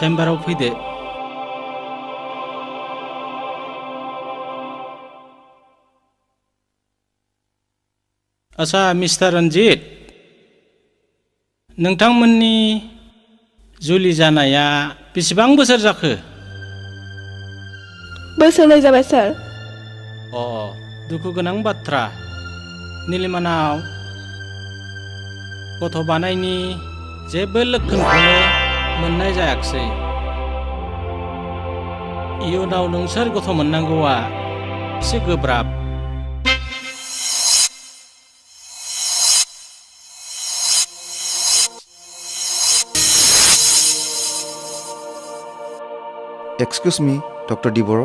चेम्बाराव फैदो। आच्छा मिस्टार रन्जित, नोंथांमोननि जुलि जानाया बेसेबां बोसोर जाखो? बोसोरनै जाबाय सार। दुखु गोनां बाथ्रा। निलिमानाव गथ' बानायनि जेबो लक्षणखौनो मोननाय जायाखिसै। इयुनाव नोंसोर गथ' मोननांगौआ एसे गोब्राब। एक्सक्यूज मी डक्टर डिबर।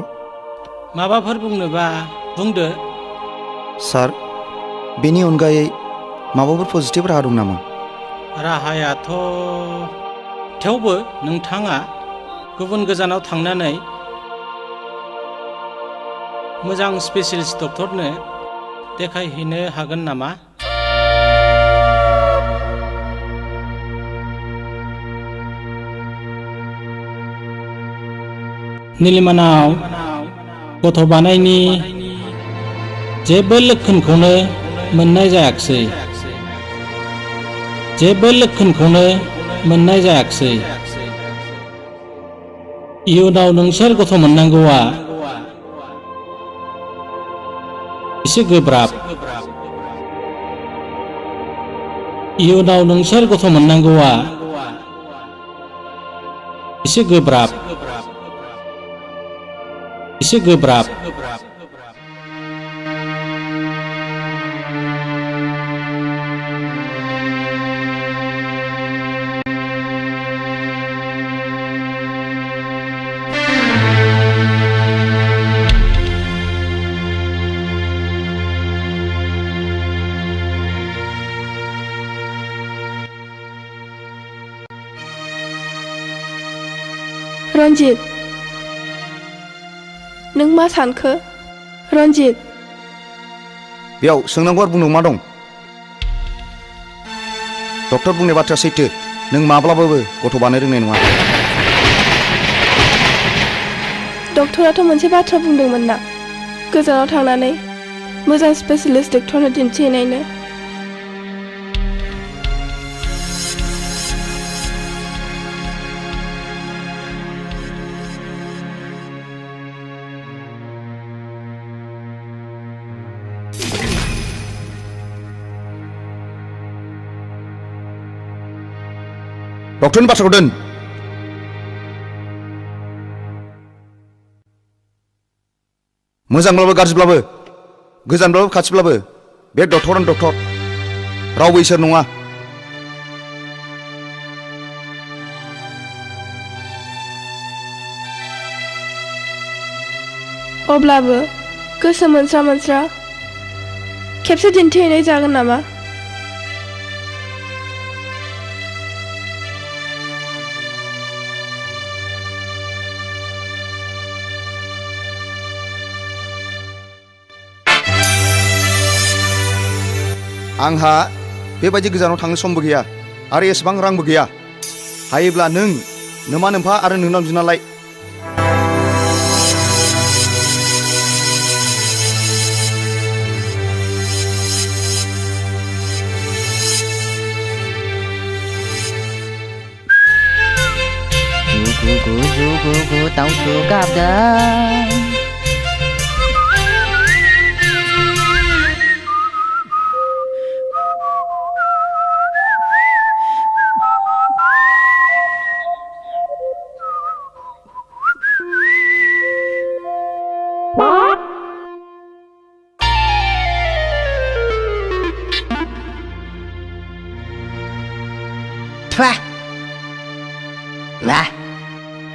माबाफोर बुंनोबा बुंदो। सार, बेनि अनगायै माबाफोर पजिटिभ राहा दं नामा? राहायाथ' थेवबो नोंथाङा गुबुन गोजानाव थांनानै मोजां स्पेसियलिस्ट डक्टरनो देखायहैनो हागोन नामा? निलिमानाव गथ' बानायनि जेबो लक्षणखौनो मोननाय जायाखिसै। इयुनाव नोंसोर गथ' मोननांगौआ एसे गोब्राब। रन्जित, नों मा सानखो? रन्जित, बेयाव सोंनांगौ आरो बुंनांगौ मा दं? डक्टर बुंनाय बाथ्राया सैथो। नों माब्लाबाबो गथ' बानाय रोंनाय नङा। डक्टराथ' मोनसे बाथ्रा बुंदोंमोन ना, गोजानाव थांनानै मोजां स्पेसियलिस्ट डक्टरनो दिन्थिहैनायनो। डक्टरनि बाथ्राखौ दोन। मोजांब्लाबो गाज्रिब्लाबो, गोजानब्लाबो खाथिब्लाबो बे डक्टरानो डक्टर, रावबो इसोर नङा। अब्लाबो गोसो मोनस्रा खेबसे दिन्थिहैनाय जागोन नामा? आंहा बेबायदि गोजानाव थांनो समबो गैया आरो एसेबां रांबो गैया। हायोब्ला नों नोमा नोम्फा आरो नोंनाव बिनालाय। Jugu दाउथु गाबदों।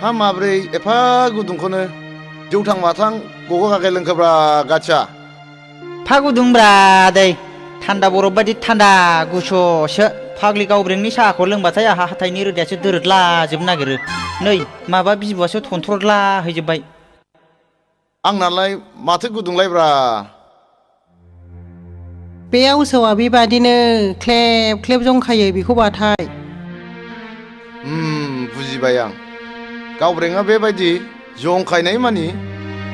हा माब्रै एफा गुदुंखौनो जौथां माथां गग' गागे लोंखोब्रा गाथिया। फा गुदुंब्रा दै, थान्दा बरफ बायदि थान्दा गुसुसो। फाग्लि गावब्रेंनि साहाखौ लोंबाथाय आहा हाथाइनि रोदायासो दोरोदलाजोबनो नागिरो। नै माबा बिबुआसो थनथ्रदला हैजोब्बाय। आंनालाय माथो गुदुंलायब्रा। बे आवसोआ बेबादिनो ख्लेब ख्लेब जंखायो बेखौ बाथाय। बुजिबाय आं। गावब्रेङा बेबायदि जंखायनाय मानि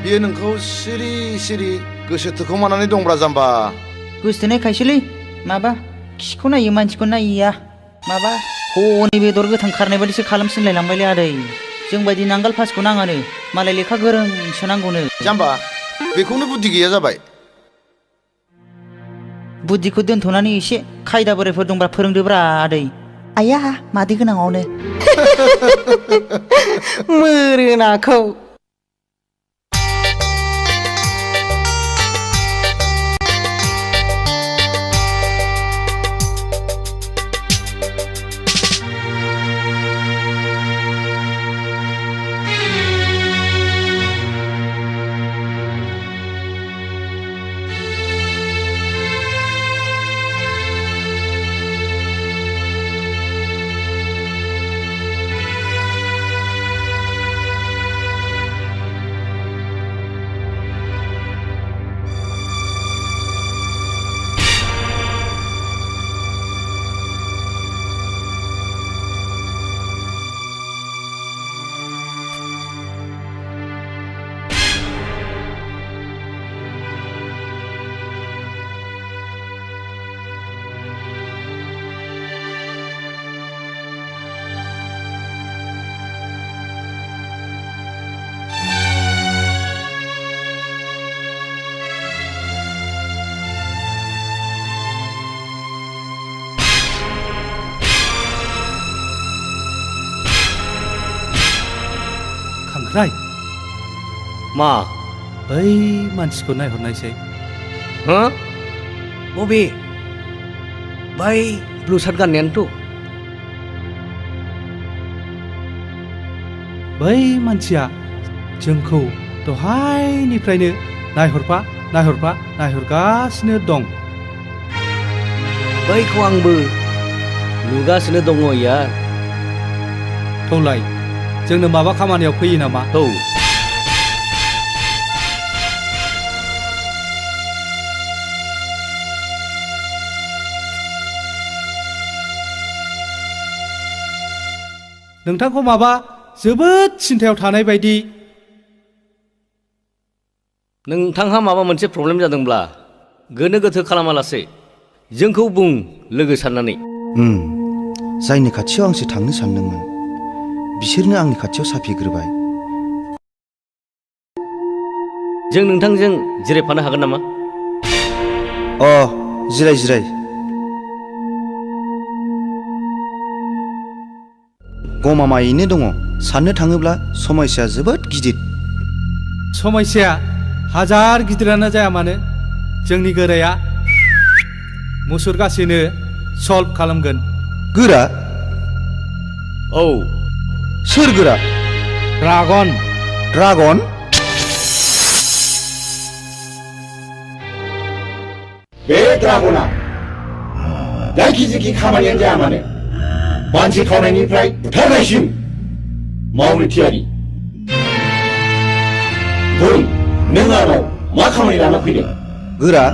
बियो नोंखौ सिरि सिरि गोसो थोखोमानानै दंब्रा जाम्बा। गोसोथोनाय खायसोलै माबा खिखौ नायो मानसिखौ नायिया माबा हनै बेदर गोथां खारनाय बायदिसो खालामसिनलायलांबायलै आदै। जोंबायदि नांगोल फासिखौ नाङानो मालाय लेखा गोरोंसो नांगौनो। जाम्बा बेखौनो बुद्धि गैया जाबाय। बुद्धिखौ दोनथ'नानै एसे खायदा बोरायफोर दंब्ला फोरोंदोब्रा आदै। आया मादै गोनाङावनो मोरोनाखौ खांख्राइ मा बै मानसिखौ नायहरनायसै। हो बबे बै ब्लु सार्ट गाननायानोथ'। बै मानसिया जोंखौ दहायनिफ्रायनो नायहरगासिनो दं। बैखौ आंबो नुगासिनो दङ यार। थौलाय जोंनो माबा खामानियाव फैयो नामा? औ नोंथांखौ माबा जोबोद सिन्थायाव थानाय बायदि। नोंथांहा माबा मोनसे प्रब्लेम जादोंब्ला गोनो गोथो खालामालासे जोंखौ बुं लोगो साननानै। जायनि खाथियाव आंसो थांनो सानदोंमोन बिसोरनो आंनि खाथियाव साफिग्रोबाय। जों नोंथांजों जिरायफानो हागोन नामा? जिराय जिराय। गमामायैनो दङ। साननो थाङोब्ला समस्याया जोबोद गिदिर। समस्याया हाजार गिदिरानो जाया मानो जोंनि गोराया मुसुरगासिनो सल्भ खालामगोन। गोरा? औ सोर गोरा? ड्रागन। ड्रागन? बे ड्रागना जायखिजाया खामानियानो जाया मानो मानसि खावनायनिफ्राय बुथारनायसिम मावनो थियारि। बुं नों आंनाव मा खामानि लाना फैदों? गोरा,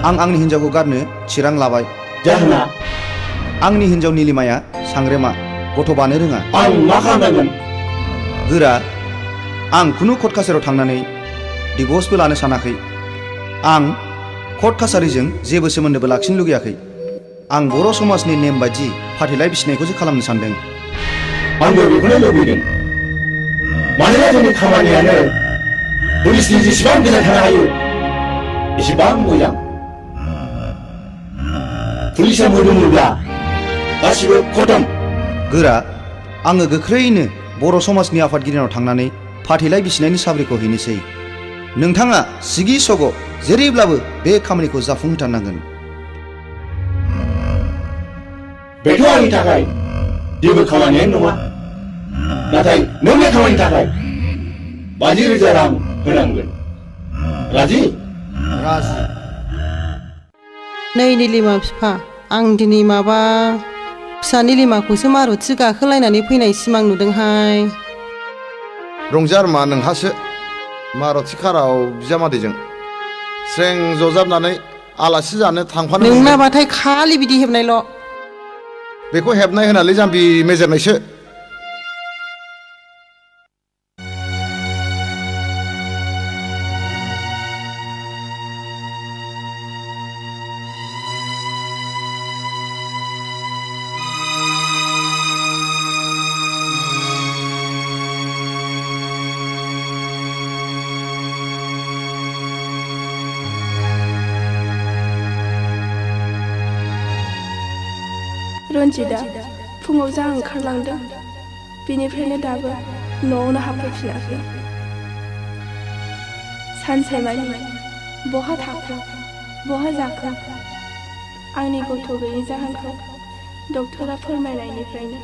आं आंनि हिन्जावखौ गारनो थिरां लाबाय। जाहोना? आंनि हिन्जाव निलिमाया सांग्रेमा, गथ' बानो रोङा। आं मा खालामनांगोन? गोरा, आं खुनु कर्ट कासारियाव थांनानै डिभर्सबो लानो सानाखै। आं कर्ट कासारिजों जेबो सोमोन्दोबो लाखिनो लुगैयाखै। आं बर' समाजनि नेम बायदि फाथैलाइ बिसिनायखौसो खालामनो सानदों। आंबो बेखौनो लुबैदों। मानोना जोंनि खामानियानो पुलिसनि जेसेबां गोजान थानो हायो एसेबां मोजां। पुलिसा मोदोमोब्ला गासिबो खतम। गोरा, आङो गोख्रैनो बर' समाजनि आफादगिरिनाव थांनानै फाथैलाइ बिसिनायनि साब्रैखौ हैनोसै। नोंथाङा सिगि सग' जेरैब्लाबो बे खामानिखौ जाफुंहोथारनांगोन। बेथ' आंनि थाखाय जेबो खामानियानो नङा। नाथाय नों बे खामानिनि थाखाय 50,000 रां होनांगोन। राजि? राजि। नै निलिमा बिफा, आं दिनै माबा फिसा निलिमाखौसो मारुथि गाखोलायनानै फैनाय सिमां नुदोंहाय। रंजार मा नोंहासो मारुथि काराव बिजामादैजों स्रें जजाबनानै आलासि जानो थांफानो मोनदों। नोंनाबाथाय खालि बिदि हेबनायल'। बेखौ हेबनाय होनालै जाम्बि मेजेरनायसो। रन्जितआ फुङाव जा ओंखारलांदों बिनिफ्रायनो दाबो न'आवनो हाबफैफिनाखै। सानसेमानि बहा थाखो बहा जाखो आंनि गथ' गैयै जाहोनखौ डक्टरा फोरमायनायनिफ्रायनो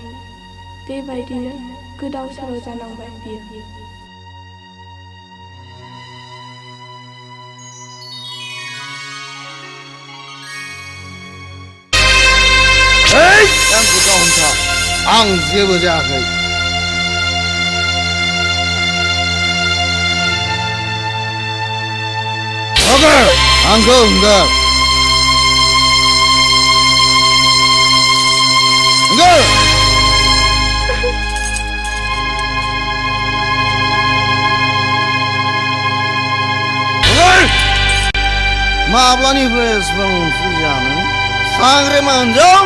बेबायदिनो गोदाव सोराव जानांबाय बियो। आंखौ दाहनथा आं जेबो जायाखै। आंखौ हंगार माब्लानिफ्राय एसेबां ओंख्रि जानो सांग्रेमानजों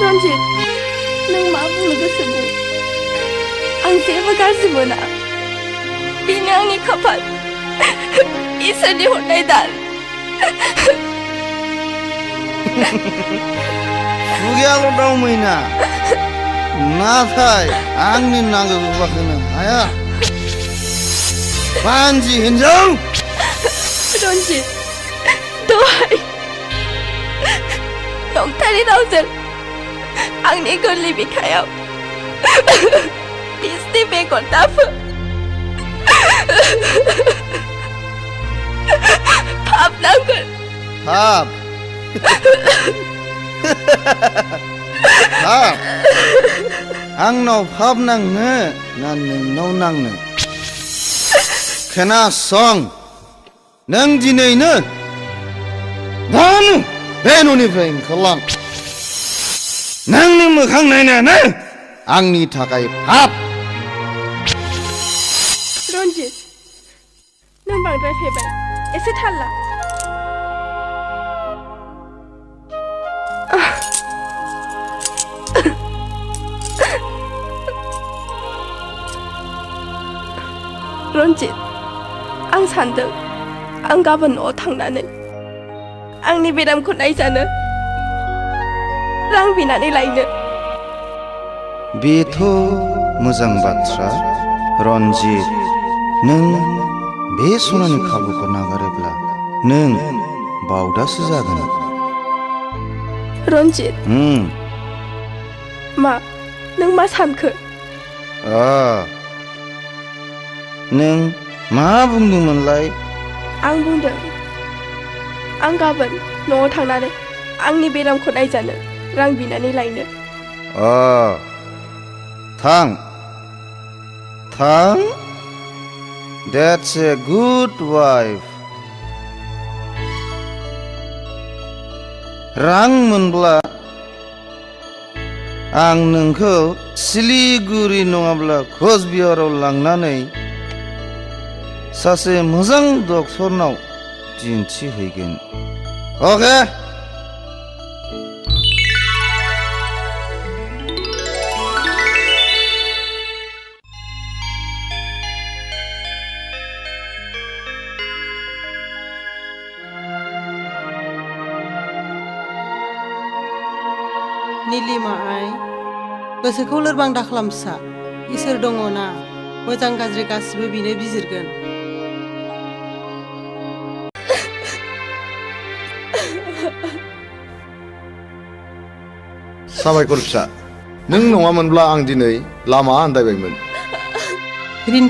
रन्जित नों मा बुंनो गोसो बुं आं जेबो गाज्रि मोना बेनो आंनि खाफाल इसोरनि हरनाय दान। खुगायाल' दावमैना नाथाय आंनि नांगौखौ होनो हाया बानजि हिनजाव। रन्जित दहाय नंथारै रावजों आंनि गोरलै बिखायाव बिसनि बेगर दाफो पाप नांगोन। पाप पाप आंनाव पाप नांनो ना नोंनाव नांनो? खोनासं नों दिनैनो दानो बे न'निफ्राय ओंखारलां। नोंनि मोखां नायनायानो आंनि थाखाय पाप। रन्जित नों बांद्राय फेबाय एसे थाल ला। रन्जित आं सान्दों आं गाबोन न'आव थांनानै आंनि बेरामखौ नायजानो रां बिनानै लायनो। बेथ' मोजां बाथ्रा रन्जित। नों बे सनानि खाबुखौ नागारोब्ला नों बावदासो जागोन। रन्जित मा नों मा सानखो? नों मा बुंदोंमोनलाय? आं बुंदों आं गाबोन न'आव थांनानै आंनि बेरामखौ नायजानो रां बिनानै लायनो। थां थां That's a good wife. रां मोनब्ला आं नोंखौ सिलिगुरि नङाब्ला कचबिहाराव लांनानै सासे मोजां डक्टरनाव दिन्थिहैगोन। अके? निलिमा आइ गोसोखौ लोरबां दाखालाम फिसा। इसोर दङ ना मोजां गाज्रि गासिबो बिनो बिजिरगोन। साबायखर फिसा नों नङामोनब्ला आं दिनै लामा आन्दायबायमोन।